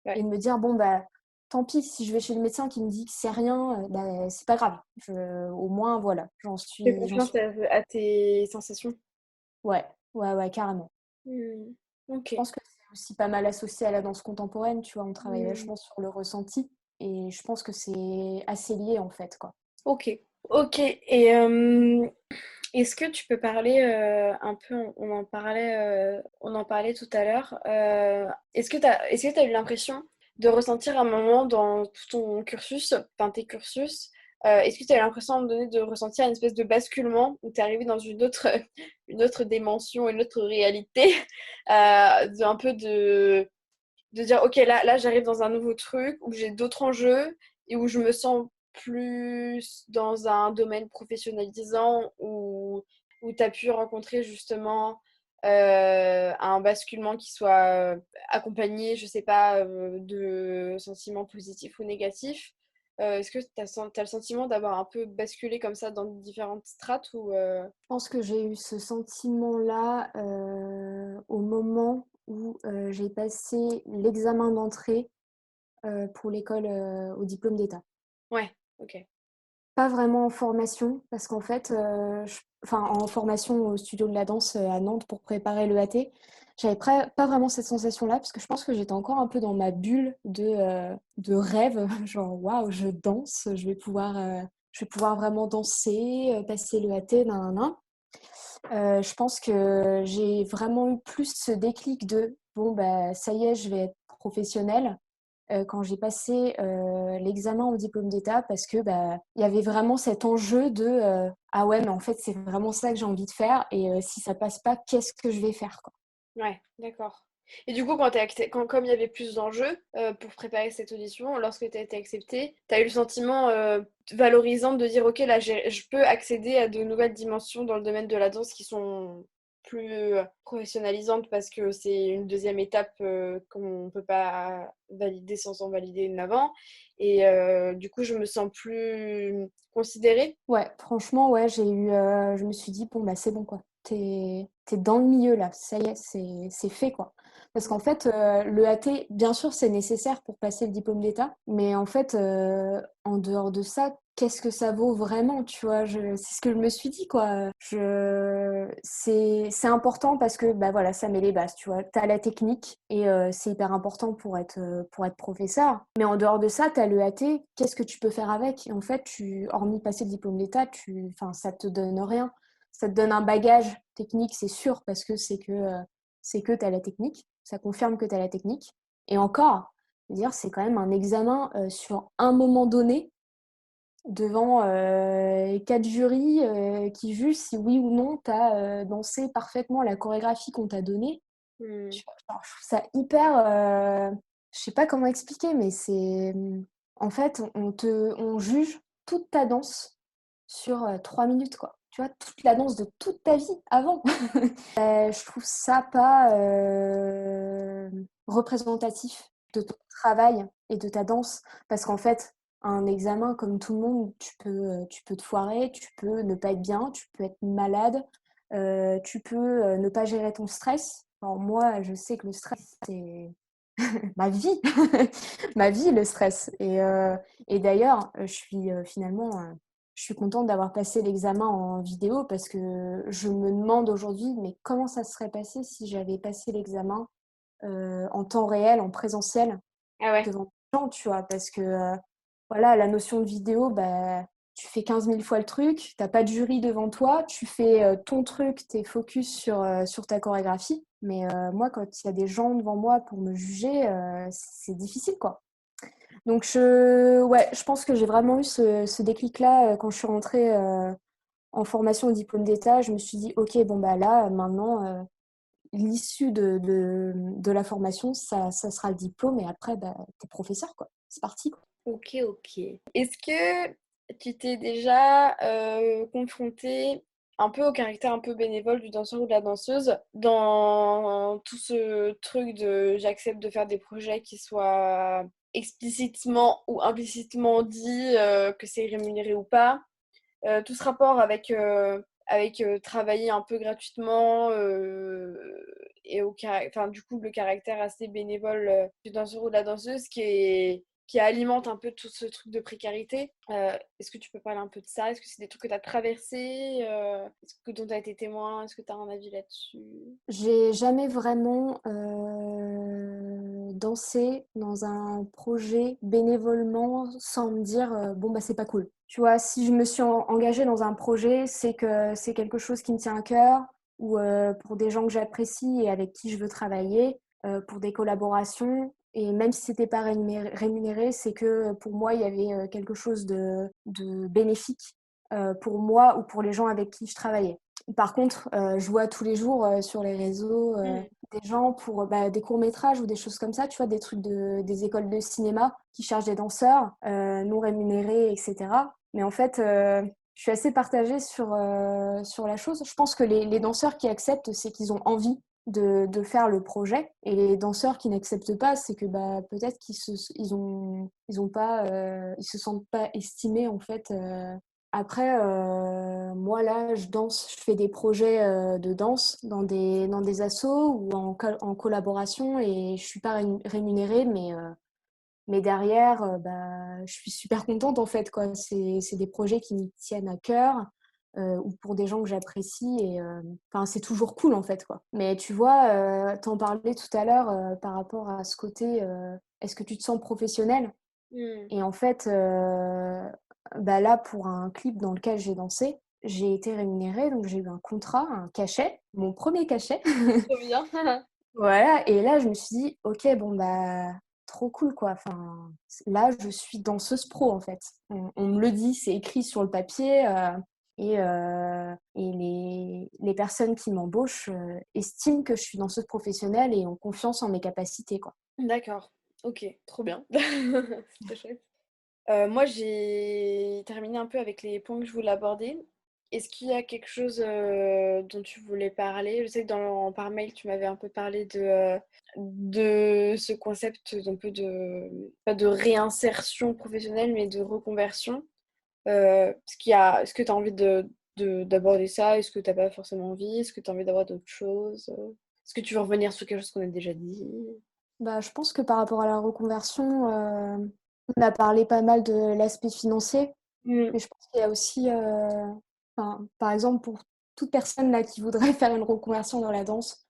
et
ouais.
de me dire: «Bon, bah, tant pis si je vais chez le médecin qui me dit que c'est rien, bah, c'est pas grave. Au moins, voilà,
Fais
j'en suis»
confiance à tes sensations.
ouais, ouais, ouais, carrément.
Mmh.
Je
OK.
pense que c'est aussi pas mal associé à la danse contemporaine, tu vois? On travaille
Mmh.
vachement sur le ressenti et je pense que c'est assez lié, en fait, quoi.
OK. OK et est-ce que tu peux parler, un peu on en parlait tout à l'heure, est-ce que tu as eu l'impression de ressentir un moment dans tout ton cursus, enfin tes cursus, est-ce que tu as eu l'impression à un moment donné de ressentir une espèce de basculement où tu es arrivée dans une autre une autre dimension, une autre réalité, de un peu de dire: «OK, là j'arrive dans un nouveau truc, où j'ai d'autres enjeux et où je me sens plus dans un domaine professionnalisant», où tu as pu rencontrer justement, un basculement qui soit, accompagné, je sais pas, de sentiments positifs ou négatifs? Est-ce que tu as le sentiment d'avoir un peu basculé comme ça dans différentes strates ou
Je pense que j'ai eu ce sentiment-là, au moment où, j'ai passé l'examen d'entrée, pour l'école, au diplôme d'État.
Ouais, OK.
Pas vraiment en formation parce qu'en fait, enfin en formation au studio de la danse, à Nantes pour préparer l'EAT. J'avais pas vraiment cette sensation-là parce que je pense que j'étais encore un peu dans ma bulle de rêve, genre: «Waouh, je danse, je vais pouvoir vraiment danser, passer l'EAT, nin nin nin». Je pense que j'ai vraiment eu plus ce déclic de: «Bon, bah, ça y est, je vais être professionnelle», quand j'ai passé, l'examen au diplôme d'État parce que, bah, il y avait vraiment cet enjeu de, «Ah ouais, mais en fait, c'est vraiment ça que j'ai envie de faire et si ça passe pas, qu'est-ce que je vais faire, quoi?»
Ouais, d'accord. Et du coup, quand comme il y avait plus d'enjeux pour préparer cette audition, lorsque tu as été acceptée, tu as eu le sentiment valorisant de dire, OK, là, je peux accéder à de nouvelles dimensions dans le domaine de la danse qui sont plus professionnalisantes parce que c'est une deuxième étape qu'on ne peut pas valider sans en valider une avant. Et du coup, je me sens plus considérée.
Ouais, franchement, ouais, je me suis dit: «Bon, bah, c'est bon, quoi. Tu es dans le milieu, là, ça y est, c'est fait, quoi». Parce qu'en fait, l'EAT, bien sûr, c'est nécessaire pour passer le diplôme d'État, mais en fait, en dehors de ça, qu'est-ce que ça vaut vraiment, tu vois? C'est ce que je me suis dit, quoi. C'est important parce que, bah, voilà, ça met les bases, tu vois? Tu as la technique et c'est hyper important pour être professeur. Mais en dehors de ça, tu as l'EAT, qu'est-ce que tu peux faire avec? Et en fait, hormis passer le diplôme d'État, enfin, ça te donne rien. Ça te donne un bagage technique, c'est sûr, parce que c'est que tu as la technique. Ça confirme que tu as la technique. Et encore, je veux dire, c'est quand même un examen sur un moment donné devant 4 jurys qui jugent si oui ou non tu as dansé parfaitement la chorégraphie qu'on t'a donnée.
Hmm.
Je trouve ça hyper, je sais pas comment expliquer, mais c'est, en fait, on juge toute ta danse sur, 3 minutes, quoi. Tu vois? Toute la danse de toute ta vie avant. Je trouve ça pas, représentatif de ton travail et de ta danse parce qu'en fait, un examen comme tout le monde, tu peux te foirer, tu peux ne pas être bien, tu peux être malade, tu peux, ne pas gérer ton stress. Alors moi, je sais que le stress, c'est ma vie, ma vie, le stress et d'ailleurs, finalement, je suis contente d'avoir passé l'examen en vidéo parce que je me demande aujourd'hui, mais comment ça se serait passé si j'avais passé l'examen, en temps réel, en présentiel,
Ah ouais.
devant des gens, tu vois? Parce que, voilà, la notion de vidéo, bah, tu fais 15 000 fois le truc, t'as pas de jury devant toi, tu fais ton truc, t'es focus sur ta chorégraphie. Mais moi, quand il y a des gens devant moi pour me juger, c'est difficile, quoi. Donc, je pense que j'ai vraiment eu ce déclic-là quand je suis rentrée en formation au diplôme d'État. Je me suis dit, OK, bon, bah là, maintenant, l'issue de la formation, ça sera le diplôme et après, bah, t'es professeur, quoi. C'est parti, quoi.
Ok, ok. Est-ce que tu t'es déjà confronté un peu au caractère un peu bénévole du danseur ou de la danseuse dans tout ce truc de j'accepte de faire des projets qui soient explicitement ou implicitement dit que c'est rémunéré ou pas? Tout ce rapport avec travailler un peu gratuitement et enfin, du coup, le caractère assez bénévole du danseur ou de la danseuse qui alimente un peu tout ce truc de précarité. Est-ce que tu peux parler un peu de ça? Est-ce que c'est des trucs que tu as traversés? Est-ce que dont tu as été témoin? Est-ce que tu as un avis là-dessus?
J'ai jamais vraiment dansé dans un projet bénévolement sans me dire bon bah c'est pas cool. Tu vois, si je me suis engagée dans un projet, c'est que c'est quelque chose qui me tient à cœur ou pour des gens que j'apprécie et avec qui je veux travailler, pour des collaborations. Et même si c'était pas rémunéré, c'est que pour moi il y avait quelque chose de bénéfique pour moi ou pour les gens avec qui je travaillais. Par contre, je vois tous les jours sur les réseaux
Mm.
des gens pour des courts-métrages ou des choses comme ça, tu vois, des trucs des écoles de cinéma qui cherchent des danseurs non rémunérés, etc. Mais en fait, je suis assez partagée sur la chose. Je pense que les danseurs qui acceptent, c'est qu'ils ont envie de faire le projet. Et les danseurs qui n'acceptent pas, c'est que peut-être ils se sentent pas estimés en fait. Après, moi là, je danse, je fais des projets de danse dans des assos ou en collaboration et je suis pas rémunérée, mais derrière, je suis super contente en fait, quoi. C'est des projets qui me tiennent à cœur ou pour des gens que j'apprécie et enfin, c'est toujours cool en fait, quoi. Mais tu vois, t'en parlais tout à l'heure par rapport à ce côté, est-ce que tu te sens professionnelle?
Mm.
Et en fait, là, pour un clip dans lequel j'ai dansé, j'ai été rémunérée, donc j'ai eu un contrat, un cachet, mon premier cachet.
Trop bien.
Voilà, et là, je me suis dit, ok, bon, trop cool, quoi. Enfin, là, je suis danseuse pro, en fait. On me le dit, c'est écrit sur le papier, et les personnes qui m'embauchent estiment que je suis danseuse professionnelle et ont confiance en mes capacités, quoi.
D'accord. Ok, trop bien. C'est trop chouette. Moi, j'ai terminé un peu avec les points que je voulais aborder. Est-ce qu'il y a quelque chose dont tu voulais parler? Je sais que par mail, tu m'avais un peu parlé de ce concept un peu pas de réinsertion professionnelle, mais de reconversion. Est-ce que tu as envie d'aborder ça? Est-ce que tu n'as pas forcément envie? Est-ce que tu as envie d'avoir d'autres choses? Est-ce que tu veux revenir sur quelque chose qu'on a déjà dit?
Je pense que par rapport à la reconversion, on a parlé pas mal de l'aspect financier,
Mm.
mais je pense qu'il y a aussi, par exemple, pour toute personne là qui voudrait faire une reconversion dans la danse,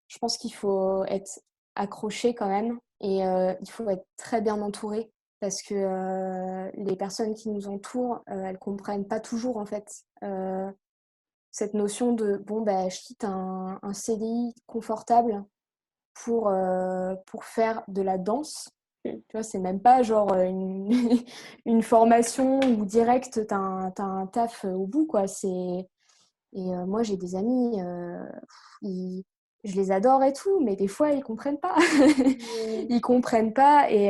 je pense qu'il faut être accroché quand même et il faut être très bien entouré parce que les personnes qui nous entourent, elles comprennent pas toujours en fait cette notion de bon je quitte un CDI confortable pour faire de la danse. Tu vois, c'est même pas genre une formation où direct t'as un taf au bout, quoi. Et moi, j'ai des amis, je les adore et tout, mais des fois, ils comprennent pas.
Mm.
Ils comprennent pas et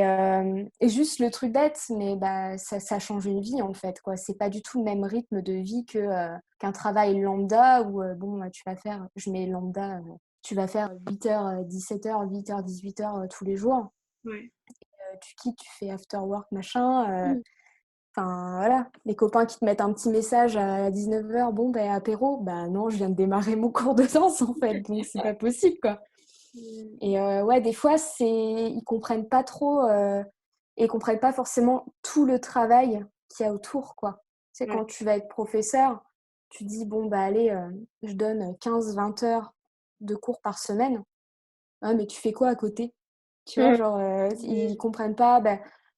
juste le truc bête, mais ça change une vie en fait, quoi. C'est pas du tout le même rythme de vie qu'un travail lambda où tu vas faire, je mets lambda, tu vas faire 8h, 17h, 8h, 18h tous les jours.
Ouais.
Tu quittes, tu fais after work, machin.
Mm.
Enfin, voilà, les copains qui te mettent un petit message à 19h, bon, apéro, non, je viens de démarrer mon cours de danse, en fait, donc c'est pas possible, quoi.
Mm.
Et ouais, des fois, ils comprennent pas trop, et ils comprennent pas forcément tout le travail qu'il y a autour, quoi. Tu sais,
Ouais.
quand tu vas être professeur, tu dis, bon, allez, je donne 15-20 heures de cours par semaine. Ouais, mais tu fais quoi à côté? Tu vois,
Mm.
genre, ils
Mm.
comprennent pas,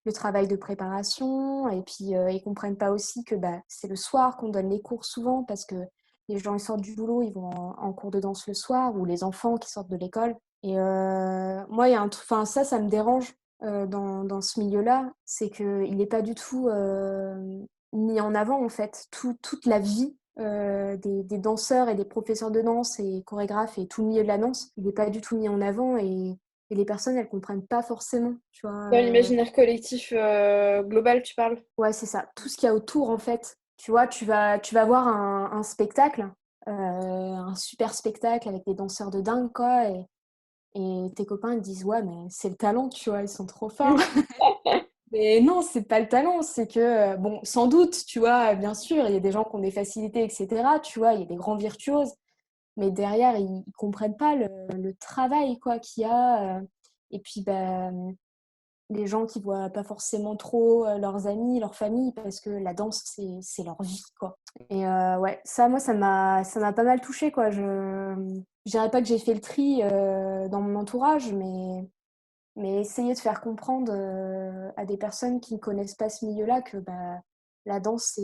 le travail de préparation. Et puis, ils comprennent pas aussi que c'est le soir qu'on donne les cours souvent parce que les gens ils sortent du boulot, ils vont en cours de danse le soir ou les enfants qui sortent de l'école. Et moi, il y a un truc, enfin, ça me dérange dans ce milieu-là, c'est qu'il n'est pas du tout mis en avant en fait. Toute la vie des danseurs et des professeurs de danse et chorégraphes et tout le milieu de la danse, il n'est pas du tout mis en avant et les personnes, elles comprennent pas forcément, tu vois.
Dans l'imaginaire collectif global, tu parles?
Ouais, c'est ça. Tout ce qu'il y a autour, en fait. Tu vois, tu vas voir un spectacle, un super spectacle avec des danseurs de dingue, quoi. Et tes copains ils te disent, ouais, mais c'est le talent, tu vois, ils sont trop forts. Mais non, c'est pas le talent, c'est que, bon, sans doute, tu vois, bien sûr, il y a des gens qui ont des facilités, etc. Tu vois, il y a des grands virtuoses, mais derrière, ils comprennent pas le travail, quoi, qu'il y a. Et puis, les gens qui voient pas forcément trop leurs amis, leur famille, parce que la danse, c'est leur vie, quoi. Et ouais, ça, moi, ça m'a pas mal touchée, quoi. Je dirais pas que j'ai fait le tri dans mon entourage, mais essayer de faire comprendre à des personnes qui ne connaissent pas ce milieu-là que la danse,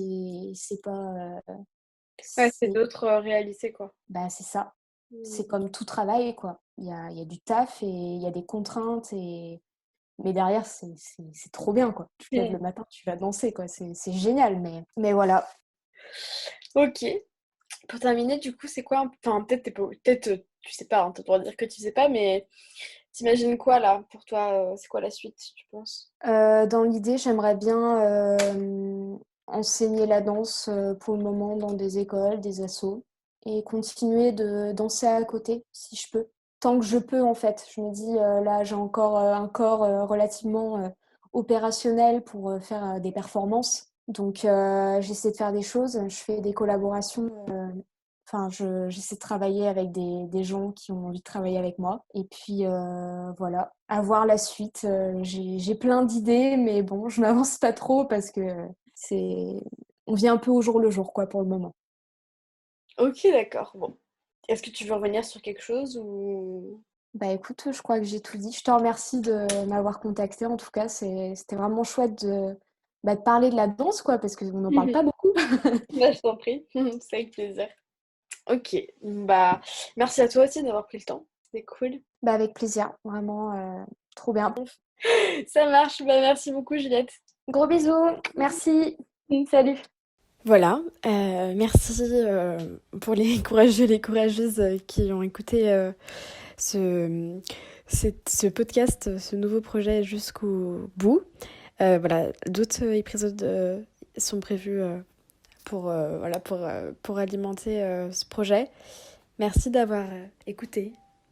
c'est pas...
Ouais, c'est
c'est,
d'autres réalités, quoi.
c'est ça. C'est
Mm.
comme tout travail, quoi. Il y a du taf et il y a des contraintes mais derrière, c'est trop bien, quoi. Tu te lèves le matin, tu vas danser, quoi. C'est génial, mais voilà.
Ok. Pour terminer, du coup, c'est quoi enfin, peut-être, peut-être tu sais pas, hein, t'as le droit de dire que tu sais pas, mais t'imagines quoi, là, pour toi? C'est quoi la suite, tu penses?
Dans l'idée, j'aimerais bien enseigner la danse pour le moment dans des écoles, des assos, et continuer de danser à côté, si je peux. Tant que je peux, en fait. Je me dis, là, j'ai encore un corps relativement opérationnel pour faire des performances. Donc, j'essaie de faire des choses. Je fais des collaborations. Enfin, j'essaie de travailler avec des gens qui ont envie de travailler avec moi. Et puis, voilà, à voir la suite. J'ai plein d'idées, mais bon, je n'avance pas trop parce que c'est... on vit un peu au jour le jour, quoi, pour le moment.
Ok, d'accord. Bon. Est-ce que tu veux revenir sur quelque chose ou...
Bah écoute, je crois que j'ai tout dit. Je te remercie de m'avoir contactée. En tout cas, c'était vraiment chouette de parler de la danse, quoi, parce qu'on n'en parle pas beaucoup.
Bah, je t'en prie, c'est avec plaisir. Ok, bah merci à toi aussi d'avoir pris le temps, c'est cool.
Avec plaisir, vraiment trop bien.
Ça marche, bah merci beaucoup Juliette.
Gros bisous, merci, salut.
Voilà, merci pour les courageux et les courageuses qui ont écouté ce, ce podcast, ce nouveau projet jusqu'au bout. Voilà, d'autres épisodes sont prévus pour alimenter ce projet. Merci d'avoir écouté.